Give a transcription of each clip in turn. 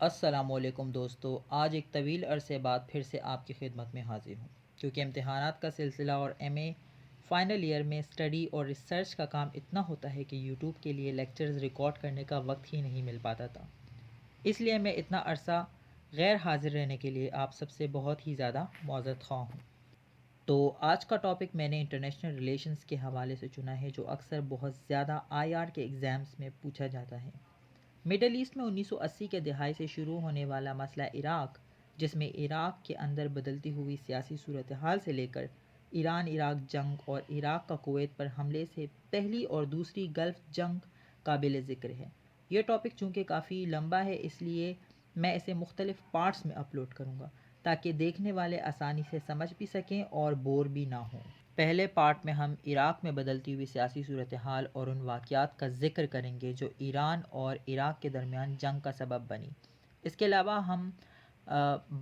السلام علیکم دوستو، آج ایک طویل عرصے بعد پھر سے آپ کی خدمت میں حاضر ہوں کیونکہ امتحانات کا سلسلہ اور ایم اے فائنل ایئر میں اسٹڈی اور ریسرچ کا کام اتنا ہوتا ہے کہ یوٹیوب کے لیے لیکچرز ریکارڈ کرنے کا وقت ہی نہیں مل پاتا تھا۔ اس لیے میں اتنا عرصہ غیر حاضر رہنے کے لیے آپ سب سے بہت ہی زیادہ معذرت خواہ ہوں۔ تو آج کا ٹاپک میں نے انٹرنیشنل ریلیشنز کے حوالے سے چنا ہے، جو اکثر بہت زیادہ آئی آر کے ایگزامز میں پوچھا جاتا ہے۔ مڈل ایسٹ میں 1980 کے دہائی سے شروع ہونے والا مسئلہ عراق، جس میں عراق کے اندر بدلتی ہوئی سیاسی صورتحال سے لے کر ایران عراق جنگ اور عراق کا کویت پر حملے سے پہلی اور دوسری گلف جنگ قابل ذکر ہے۔ یہ ٹاپک چونکہ کافی لمبا ہے، اس لیے میں اسے مختلف پارٹس میں اپلوڈ کروں گا تاکہ دیکھنے والے آسانی سے سمجھ بھی سکیں اور بور بھی نہ ہوں۔ پہلے پارٹ میں ہم عراق میں بدلتی ہوئی سیاسی صورتحال اور ان واقعات کا ذکر کریں گے جو ایران اور عراق کے درمیان جنگ کا سبب بنی۔ اس کے علاوہ ہم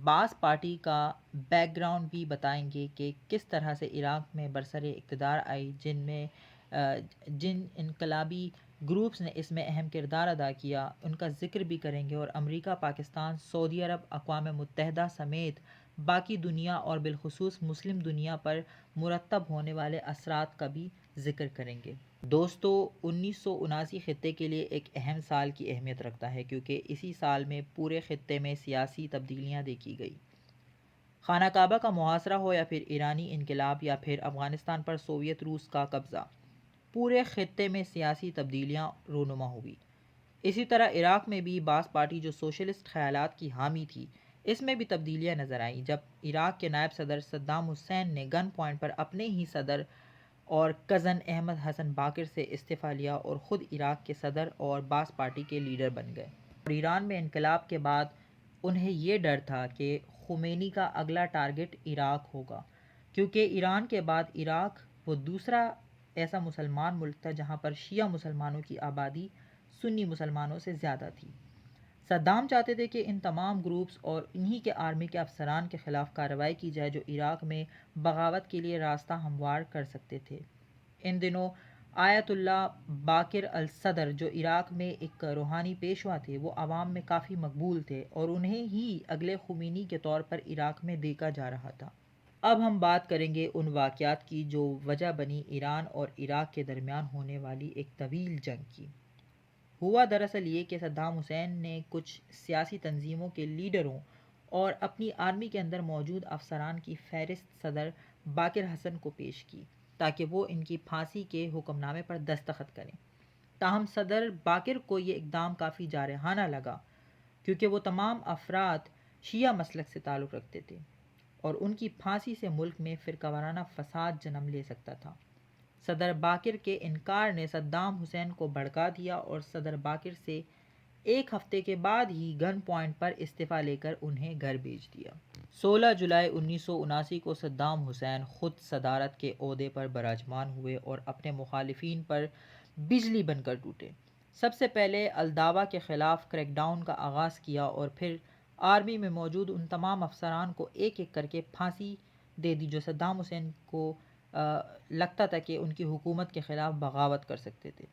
باس پارٹی کا بیک گراؤنڈ بھی بتائیں گے کہ کس طرح سے عراق میں برسر اقتدار آئی، جن انقلابی گروپس نے اس میں اہم کردار ادا کیا، ان کا ذکر بھی کریں گے، اور امریکہ، پاکستان، سعودی عرب، اقوام متحدہ سمیت باقی دنیا اور بالخصوص مسلم دنیا پر مرتب ہونے والے اثرات کا بھی ذکر کریں گے۔ دوستو، 1979 خطے کے لیے ایک اہم سال کی اہمیت رکھتا ہے کیونکہ اسی سال میں پورے خطے میں سیاسی تبدیلیاں دیکھی گئی۔ خانہ کعبہ کا محاصرہ ہو یا پھر ایرانی انقلاب یا پھر افغانستان پر سوویت روس کا قبضہ، پورے خطے میں سیاسی تبدیلیاں رونما ہوئی۔ اسی طرح عراق میں بھی باس پارٹی جو سوشلسٹ خیالات کی حامی تھی، اس میں بھی تبدیلیاں نظر آئیں جب عراق کے نائب صدر صدام حسین نے گن پوائنٹ پر اپنے ہی صدر اور کزن احمد حسن باقر سے استعفیٰ لیا اور خود عراق کے صدر اور باس پارٹی کے لیڈر بن گئے۔ اور ایران میں انقلاب کے بعد انہیں یہ ڈر تھا کہ خمینی کا اگلا ٹارگٹ عراق ہوگا، کیونکہ ایران کے بعد عراق وہ دوسرا ایسا مسلمان ملک تھا جہاں پر شیعہ مسلمانوں کی آبادی سنی مسلمانوں سے زیادہ تھی۔ صدام چاہتے تھے کہ ان تمام گروپس اور انہی کے آرمی کے افسران کے خلاف کارروائی کی جائے جو عراق میں بغاوت کے لیے راستہ ہموار کر سکتے تھے۔ ان دنوں آیت اللہ باقر الصدر جو عراق میں ایک روحانی پیشوا تھے، وہ عوام میں کافی مقبول تھے اور انہیں ہی اگلے خمینی کے طور پر عراق میں دیکھا جا رہا تھا۔ اب ہم بات کریں گے ان واقعات کی جو وجہ بنی ایران اور عراق کے درمیان ہونے والی ایک طویل جنگ کی۔ ہوا دراصل یہ کہ صدام حسین نے کچھ سیاسی تنظیموں کے لیڈروں اور اپنی آرمی کے اندر موجود افسران کی فہرست صدر باقر حسن کو پیش کی تاکہ وہ ان کی پھانسی کے حکم نامے پر دستخط کریں۔ تاہم صدر باقر کو یہ اقدام کافی جارحانہ لگا کیونکہ وہ تمام افراد شیعہ مسلک سے تعلق رکھتے تھے اور ان کی پھانسی سے ملک میں فرقہ وارانہ فساد جنم لے سکتا تھا۔ صدر باقر کے انکار نے صدام حسین کو بھڑکا دیا اور صدر باقر سے ایک ہفتے کے بعد ہی گن پوائنٹ پر استعفیٰ لے کر انہیں گھر بھیج دیا۔ 16 جولائی 1979 کو صدام حسین خود صدارت کے عہدے پر براجمان ہوئے اور اپنے مخالفین پر بجلی بن کر ٹوٹے۔ سب سے پہلے الداوا کے خلاف کریک ڈاؤن کا آغاز کیا اور پھر آرمی میں موجود ان تمام افسران کو ایک ایک کر کے پھانسی دے دی جو صدام حسین کو لگتا تھا کہ ان کی حکومت کے خلاف بغاوت کر سکتے تھے۔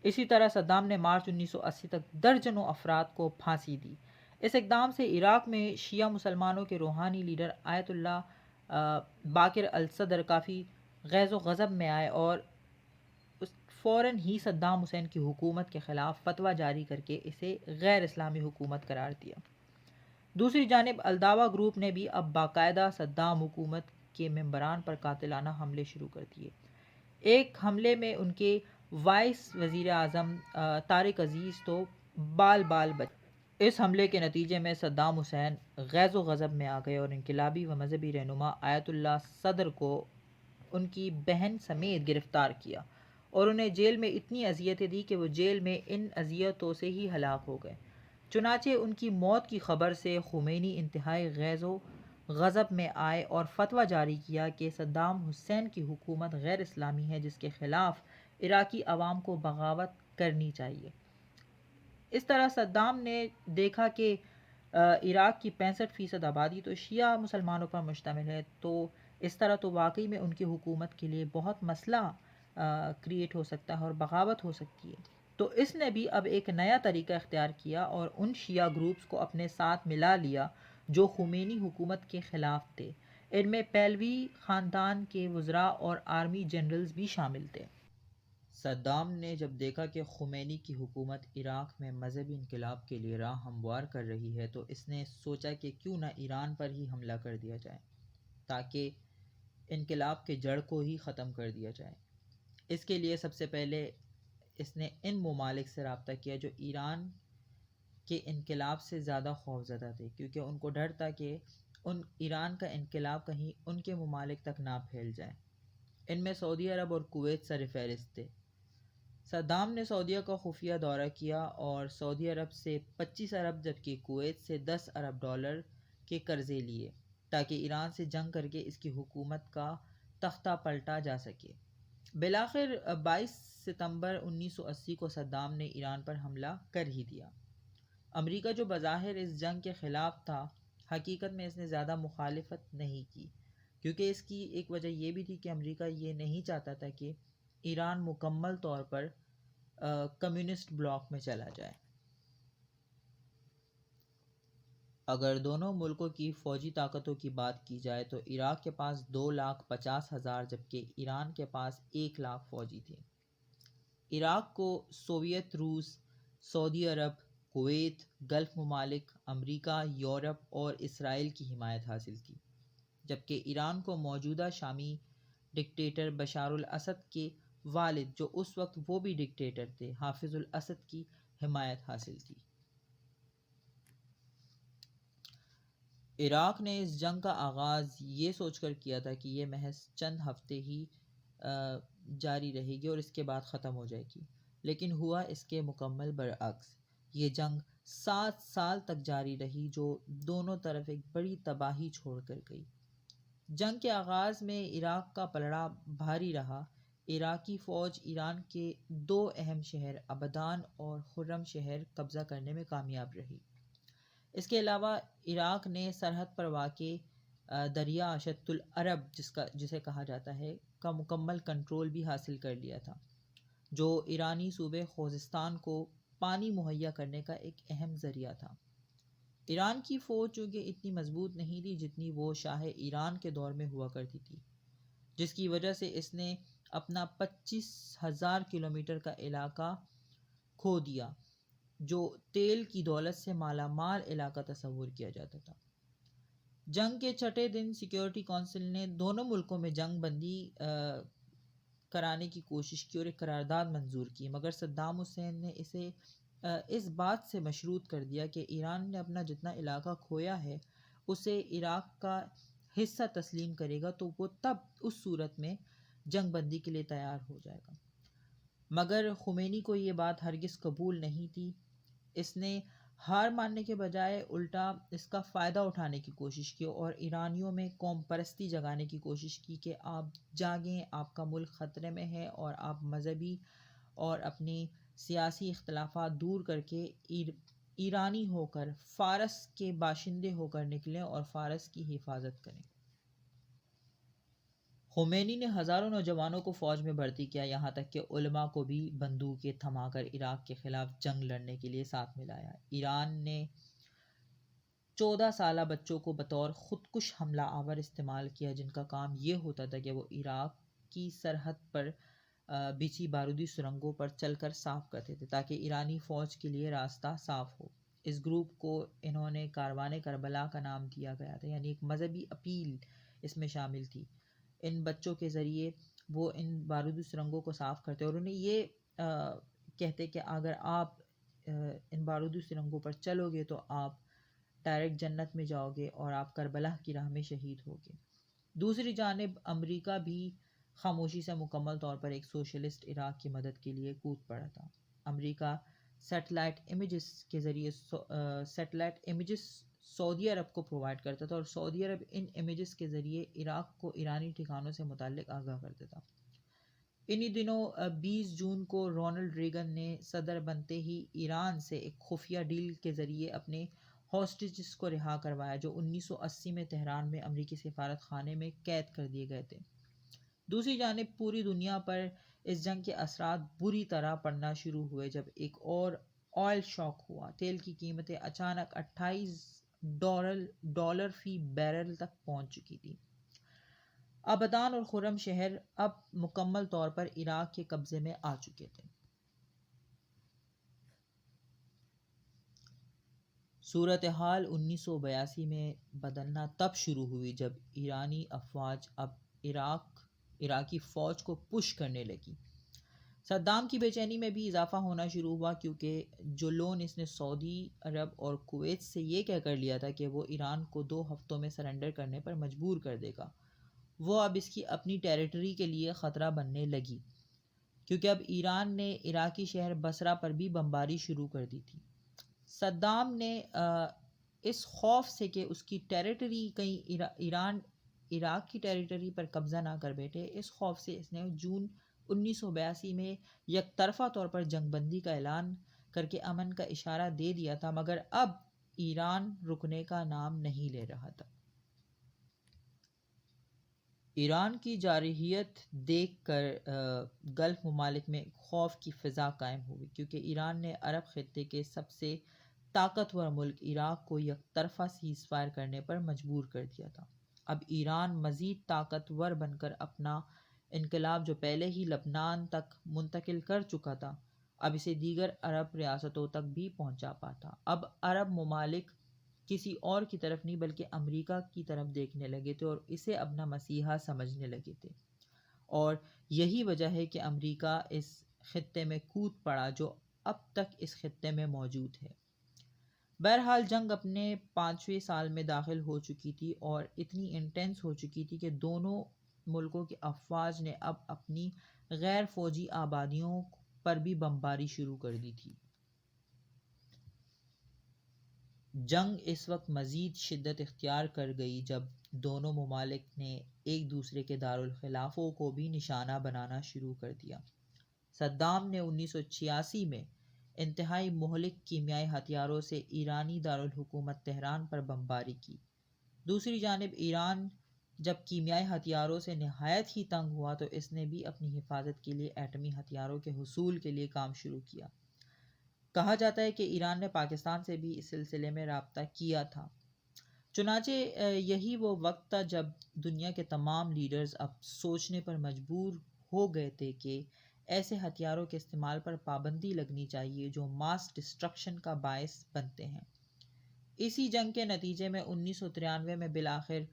اسی طرح صدام نے مارچ 1980 تک درجنوں افراد کو پھانسی دی۔ اس اقدام سے عراق میں شیعہ مسلمانوں کے روحانی لیڈر آیت اللہ باقر الصدر کافی غیظ و غضب میں آئے اور فوراً ہی صدام حسین کی حکومت کے خلاف فتویٰ جاری کر کے اسے غیر اسلامی حکومت قرار دیا۔ دوسری جانب الداوا گروپ نے بھی اب باقاعدہ صدام حکومت کے ممبران پر قاتلانہ حملے شروع کر دیے۔ ایک حملے میں ان کے وائس وزیر اعظم طارق عزیز تو بال بچے۔ اس حملے کے نتیجے میں صدام حسین غیظ و غضب میں آ گئے اور انقلابی و مذہبی رہنما آیت اللہ صدر کو ان کی بہن سمیت گرفتار کیا اور انہیں جیل میں اتنی اذیتیں دی کہ وہ جیل میں ان اذیتوں سے ہی ہلاک ہو گئے۔ چنانچہ ان کی موت کی خبر سے خمینی انتہائی غیظ و غضب میں آئے اور فتویٰ جاری کیا کہ صدام حسین کی حکومت غیر اسلامی ہے جس کے خلاف عراقی عوام کو بغاوت کرنی چاہیے۔ اس طرح صدام نے دیکھا کہ عراق کی 65% آبادی تو شیعہ مسلمانوں پر مشتمل ہے، تو اس طرح تو واقعی میں ان کی حکومت کے لیے بہت مسئلہ کریٹ ہو سکتا ہے اور بغاوت ہو سکتی ہے۔ تو اس نے بھی اب ایک نیا طریقہ اختیار کیا اور ان شیعہ گروپس کو اپنے ساتھ ملا لیا جو خمینی حکومت کے خلاف تھے۔ ان میں پہلوی خاندان کے وزراء اور آرمی جنرلز بھی شامل تھے۔ صدام نے جب دیکھا کہ خمینی کی حکومت عراق میں مذہبی انقلاب کے لیے راہ ہموار کر رہی ہے تو اس نے سوچا کہ کیوں نہ ایران پر ہی حملہ کر دیا جائے تاکہ انقلاب کے جڑ کو ہی ختم کر دیا جائے۔ اس کے لیے سب سے پہلے اس نے ان ممالک سے رابطہ کیا جو ایران کے انقلاب سے زیادہ خوفزدہ تھے، کیونکہ ان کو ڈر تھا کہ ایران کا انقلاب کہیں ان کے ممالک تک نہ پھیل جائے۔ ان میں سعودی عرب اور کویت سر فہرست تھے۔ صدام نے سعودیہ کا خفیہ دورہ کیا اور سعودی عرب سے 25 ارب جبکہ کویت سے 10 ارب ڈالر کے قرضے لیے تاکہ ایران سے جنگ کر کے اس کی حکومت کا تختہ پلٹا جا سکے۔ بالآخر 22 ستمبر 1980 کو صدام نے ایران پر حملہ کر ہی دیا۔ امریکہ جو بظاہر اس جنگ کے خلاف تھا، حقیقت میں اس نے زیادہ مخالفت نہیں کی، کیونکہ اس کی ایک وجہ یہ بھی تھی کہ امریکہ یہ نہیں چاہتا تھا کہ ایران مکمل طور پر کمیونسٹ بلاک میں چلا جائے۔ اگر دونوں ملکوں کی فوجی طاقتوں کی بات کی جائے تو عراق کے پاس 2,50,000 جبکہ ایران کے پاس 1,00,000 فوجی تھے۔ عراق کو سوویت روس، سعودی عرب، کویت، گلف ممالک، امریکہ، یورپ اور اسرائیل کی حمایت حاصل تھی، جبکہ ایران کو موجودہ شامی ڈکٹیٹر بشار الاسد کے والد جو اس وقت وہ بھی ڈکٹیٹر تھے، حافظ الاسد کی حمایت حاصل تھی۔ عراق نے اس جنگ کا آغاز یہ سوچ کر کیا تھا کہ یہ محض چند ہفتے ہی جاری رہے گی اور اس کے بعد ختم ہو جائے گی، لیکن ہوا اس کے مکمل برعکس۔ یہ جنگ 7 سال تک جاری رہی جو دونوں طرف ایک بڑی تباہی چھوڑ کر گئی۔ جنگ کے آغاز میں عراق کا پلڑا بھاری رہا۔ عراقی فوج ایران کے 2 اہم شہر ابادان اور خرم شہر قبضہ کرنے میں کامیاب رہی۔ اس کے علاوہ عراق نے سرحد پر واقع دریا اشت العرب جسے کہا جاتا ہے کا مکمل کنٹرول بھی حاصل کر لیا تھا، جو ایرانی صوبے خوزستان کو پانی مہیا کرنے کا ایک اہم ذریعہ تھا۔ ایران کی فوج چونکہ اتنی مضبوط نہیں تھی جتنی وہ شاہ ایران کے دور میں ہوا کرتی تھی، جس کی وجہ سے اس نے اپنا 25,000 کلومیٹر کا علاقہ کھو دیا جو تیل کی دولت سے مالا مال علاقہ تصور کیا جاتا تھا۔ جنگ کے چھٹے دن سیکیورٹی کونسل نے دونوں ملکوں میں جنگ بندی کرانے کی کوشش کی اور ایک قرارداد منظور کی، مگر صدام حسین نے اسے اس بات سے مشروط کر دیا کہ ایران نے اپنا جتنا علاقہ کھویا ہے اسے عراق کا حصہ تسلیم کرے گا تو وہ تب اس صورت میں جنگ بندی کے لیے تیار ہو جائے گا۔ مگر خمینی کو یہ بات ہرگز قبول نہیں تھی۔ اس نے ہار ماننے کے بجائے الٹا اس کا فائدہ اٹھانے کی کوشش کی اور ایرانیوں میں قوم پرستی جگانے کی کوشش کی کہ آپ جاگیں، آپ کا ملک خطرے میں ہے اور آپ مذہبی اور اپنی سیاسی اختلافات دور کر کے ایرانی ہو کر فارس کے باشندے ہو کر نکلیں اور فارس کی حفاظت کریں۔ خمینی نے ہزاروں نوجوانوں کو فوج میں بھرتی کیا، یہاں تک کہ علماء کو بھی بندوقیں تھما کر عراق کے خلاف جنگ لڑنے کے لیے ساتھ ملایا۔ ایران نے 14 سالہ بچوں کو بطور خودکش حملہ آور استعمال کیا جن کا کام یہ ہوتا تھا کہ وہ عراق کی سرحد پر بچھی بارودی سرنگوں پر چل کر صاف کرتے تھے تاکہ ایرانی فوج کے لیے راستہ صاف ہو۔ اس گروپ کو انہوں نے کاروان کربلا کا نام دیا گیا تھا، یعنی ایک مذہبی اپیل اس میں شامل تھی۔ ان بچوں کے ذریعے وہ ان بارودی سرنگوں کو صاف کرتے اور انہیں یہ کہتے کہ اگر آپ ان بارودی سرنگوں پر چلو گے تو آپ ڈائریکٹ جنت میں جاؤ گے اور آپ کربلا کی راہ میں شہید ہوگے۔ دوسری جانب امریکہ بھی خاموشی سے مکمل طور پر ایک سوشلسٹ عراق کی مدد کے لیے کود پڑا تھا۔ امریکہ سیٹلائٹ امیجز کے ذریعے سیٹلائٹ امیجز سعودی عرب کو پرووائڈ کرتا تھا اور سعودی عرب ان امیجز کے ذریعے عراق کو ایرانی ٹھکانوں سے متعلق آگاہ کرتا تھا۔ انہی دنوں 20 جون کو رونلڈ ریگن نے صدر بنتے ہی ایران سے ایک خفیہ ڈیل کے ذریعے اپنے ہاسٹیجز کو رہا کروایا جو 1980 میں تہران میں امریکی سفارت خانے میں قید کر دیے گئے تھے۔ دوسری جانب پوری دنیا پر اس جنگ کے اثرات بری طرح پڑنا شروع ہوئے جب ایک اور آئل شاک ہوا۔ تیل کی قیمتیں اچانک $28 فی بیرل تک پہنچ چکی تھی۔ ابادان اور خرم شہر اب مکمل طور پر عراق کے قبضے میں آ چکے تھے۔ صورتحال 1982 میں بدلنا تب شروع ہوئی جب ایرانی افواج اب عراقی فوج کو پش کرنے لگی۔ صدام کی بے چینی میں بھی اضافہ ہونا شروع ہوا، کیونکہ جو لون اس نے سعودی عرب اور کویت سے یہ کہہ کر لیا تھا کہ وہ ایران کو 2 ہفتوں میں سرنڈر کرنے پر مجبور کر دے گا، وہ اب اس کی اپنی ٹیریٹری کے لیے خطرہ بننے لگی، کیونکہ اب ایران نے عراقی شہر بصرہ پر بھی بمباری شروع کر دی تھی۔ صدام نے اس خوف سے کہ اس کی ٹیریٹری کہیں ایران عراق کی ٹیریٹری پر قبضہ نہ کر بیٹھے، اس خوف سے اس نے جون 1982 میں یک طرفہ طور پر جنگ بندی کا اعلان کر کے امن کا اشارہ دے دیا تھا، مگر اب ایران رکنے کا نام نہیں لے رہا تھا۔ ایران کی جارحیت دیکھ کر گلف ممالک میں خوف کی فضا قائم ہوئی، کیونکہ ایران نے عرب خطے کے سب سے طاقتور ملک عراق کو یک طرفہ سیز فائر کرنے پر مجبور کر دیا تھا۔ اب ایران مزید طاقتور بن کر اپنا انقلاب جو پہلے ہی لبنان تک منتقل کر چکا تھا، اب اسے دیگر عرب ریاستوں تک بھی پہنچا پاتا۔ اب عرب ممالک کسی اور کی طرف نہیں بلکہ امریکہ کی طرف دیکھنے لگے تھے اور اسے اپنا مسیحا سمجھنے لگے تھے، اور یہی وجہ ہے کہ امریکہ اس خطے میں کود پڑا جو اب تک اس خطے میں موجود ہے۔ بہرحال جنگ اپنے 5ویں سال میں داخل ہو چکی تھی اور اتنی انٹینس ہو چکی تھی کہ دونوں ملکوں کی افواج نے اب اپنی غیر فوجی آبادیوں پر بھی بمباری شروع کر دی تھی۔ جنگ اس وقت مزید شدت اختیار کر گئی جب دونوں ممالک نے ایک دوسرے کے دارالخلافوں کو بھی نشانہ بنانا شروع کر دیا۔ صدام نے 1986 میں انتہائی مہلک کیمیائی ہتھیاروں سے ایرانی دارالحکومت تہران پر بمباری کی۔ دوسری جانب ایران جب کیمیائی ہتھیاروں سے نہایت ہی تنگ ہوا تو اس نے بھی اپنی حفاظت کے لیے ایٹمی ہتھیاروں کے حصول کے لیے کام شروع کیا۔ کہا جاتا ہے کہ ایران نے پاکستان سے بھی اس سلسلے میں رابطہ کیا تھا۔ چنانچہ یہی وہ وقت تھا جب دنیا کے تمام لیڈرز اب سوچنے پر مجبور ہو گئے تھے کہ ایسے ہتھیاروں کے استعمال پر پابندی لگنی چاہیے جو ماس ڈسٹرکشن کا باعث بنتے ہیں۔ اسی جنگ کے نتیجے میں 1993 میں بالآخر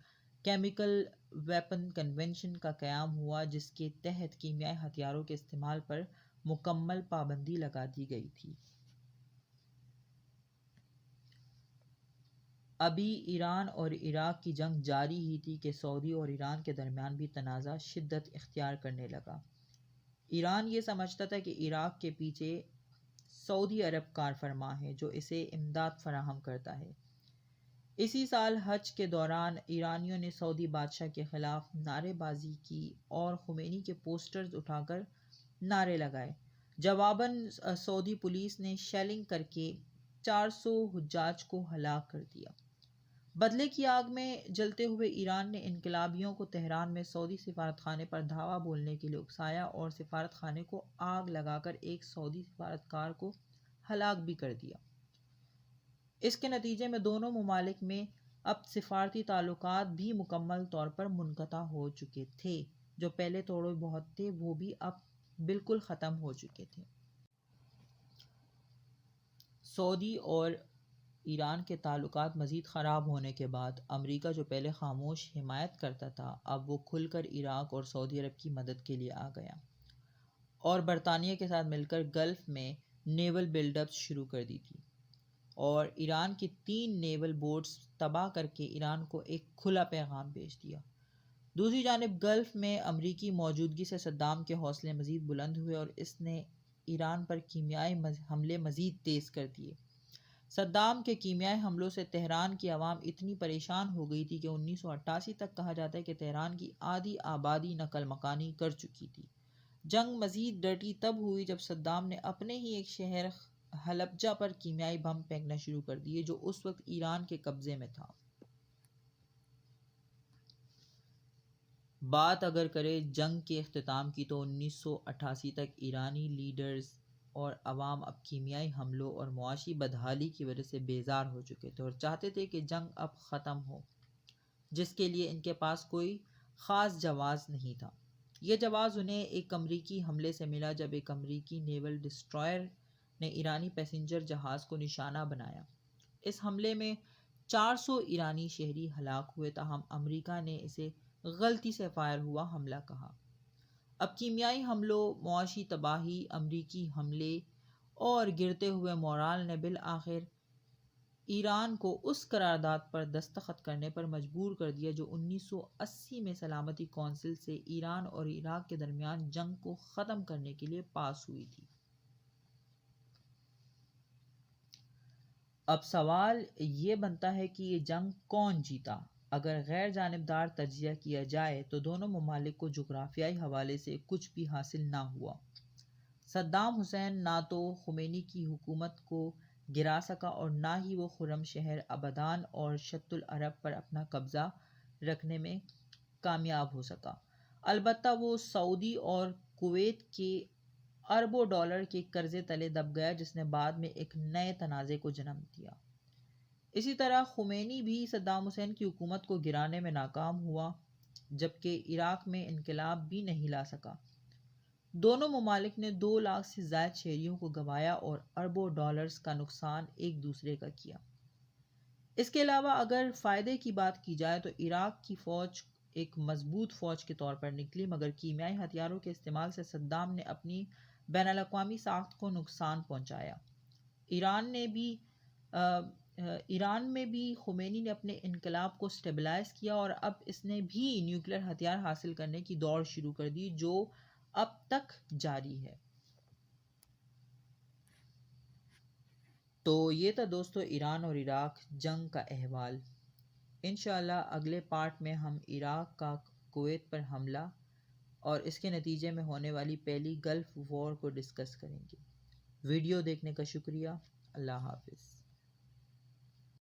کیمیکل ویپن کنونشن کا قیام ہوا، جس کے تحت کیمیائی ہتھیاروں کے استعمال پر مکمل پابندی لگا دی گئی تھی۔ ابھی ایران اور عراق کی جنگ جاری ہی تھی کہ سعودی اور ایران کے درمیان بھی تنازع شدت اختیار کرنے لگا۔ ایران یہ سمجھتا تھا کہ عراق کے پیچھے سعودی عرب کار فرما ہے جو اسے امداد فراہم کرتا ہے۔ اسی سال حج کے دوران ایرانیوں نے سعودی بادشاہ کے خلاف نعرے بازی کی اور خمینی کے پوسٹرز اٹھا کر نعرے لگائے۔ جواباً سعودی پولیس نے شیلنگ کر کے 400 حجاج کو ہلاک کر دیا۔ بدلے کی آگ میں جلتے ہوئے ایران نے انقلابیوں کو تہران میں سعودی سفارت خانے پر دھاوا بولنے کے لیے اکسایا اور سفارت خانے کو آگ لگا کر ایک سعودی سفارتکار کو ہلاک بھی کر دیا۔ اس کے نتیجے میں دونوں ممالک میں اب سفارتی تعلقات بھی مکمل طور پر منقطع ہو چکے تھے، جو پہلے تھوڑے بہت تھے وہ بھی اب بالکل ختم ہو چکے تھے۔ سعودی اور ایران کے تعلقات مزید خراب ہونے کے بعد امریکہ جو پہلے خاموش حمایت کرتا تھا اب وہ کھل کر عراق اور سعودی عرب کی مدد کے لیے آ گیا اور برطانیہ کے ساتھ مل کر گلف میں نیول بلڈ اپس شروع کر دی تھی اور ایران کی 3 نیول بوٹس تباہ کر کے ایران کو ایک کھلا پیغام بھیج دیا۔ دوسری جانب گلف میں امریکی موجودگی سے صدام کے حوصلے مزید بلند ہوئے اور اس نے ایران پر کیمیائی حملے مزید تیز کر دیے۔ صدام کے کیمیائی حملوں سے تہران کی عوام اتنی پریشان ہو گئی تھی کہ 1988 تک کہا جاتا ہے کہ تہران کی آدھی آبادی نقل مکانی کر چکی تھی۔ جنگ مزید ڈرٹی تب ہوئی جب صدام نے اپنے ہی ایک شہر حلبجہ پر کیمیائی بم پھینکنا شروع کر دیے جو اس وقت ایران کے قبضے میں تھا۔ بات اگر کرے جنگ کے اختتام کی تو 1988 تک ایرانی لیڈرز اور عوام اب کیمیائی حملوں اور معاشی بدحالی کی وجہ سے بیزار ہو چکے تھے اور چاہتے تھے کہ جنگ اب ختم ہو، جس کے لیے ان کے پاس کوئی خاص جواز نہیں تھا۔ یہ جواز انہیں ایک امریکی حملے سے ملا جب ایک امریکی نیول ڈسٹرائر نے ایرانی پیسنجر جہاز کو نشانہ بنایا۔ اس حملے میں 400 ایرانی شہری ہلاک ہوئے، تاہم امریکہ نے اسے غلطی سے فائر ہوا حملہ کہا۔ اب کیمیائی حملوں، معاشی تباہی، امریکی حملے اور گرتے ہوئے مورال نے بالآخر ایران کو اس قرارداد پر دستخط کرنے پر مجبور کر دیا جو 1980 میں سلامتی کونسل سے ایران اور عراق کے درمیان جنگ کو ختم کرنے کے لیے پاس ہوئی تھی۔ اب سوال یہ بنتا ہے کہ یہ جنگ کون جیتا؟ اگر غیر جانبدار تجزیہ کیا جائے تو دونوں ممالک کو جغرافیائی حوالے سے کچھ بھی حاصل نہ ہوا۔ صدام حسین نہ تو خمینی کی حکومت کو گرا سکا اور نہ ہی وہ خرم شہر ابادان اور شط العرب پر اپنا قبضہ رکھنے میں کامیاب ہو سکا۔ البتہ وہ سعودی اور کویت کے اربوں ڈالر کے قرضے تلے دب گیا، جس نے بعد میں ایک نئے تنازع کو جنم دیا۔ اسی طرح خمینی بھی صدام حسین کی حکومت کو گرانے میں ناکام ہوا، جبکہ عراق میں انقلاب بھی نہیں لا سکا۔ دونوں ممالک نے 2 لاکھ سے زائد شہریوں کو گنوایا اور اربوں ڈالرز کا نقصان ایک دوسرے کا کیا۔ اس کے علاوہ اگر فائدے کی بات کی جائے تو عراق کی فوج ایک مضبوط فوج کے طور پر نکلی، مگر کیمیائی ہتھیاروں کے استعمال سے صدام نے اپنی بین الاقوامی ساخت کو نقصان پہنچایا۔ ایران میں بھی خمینی نے اپنے انقلاب کو سٹیبلائز کیا اور اب اس نے بھی نیوکلیر ہتھیار حاصل کرنے کی دوڑ شروع کر دی جو اب تک جاری ہے۔ تو یہ تھا دوستو ایران اور عراق جنگ کا احوال۔ انشاءاللہ اگلے پارٹ میں ہم عراق کا کویت پر حملہ اور اس کے نتیجے میں ہونے والی پہلی گلف وار کو ڈسکس کریں گے۔ ویڈیو دیکھنے کا شکریہ۔ اللہ حافظ۔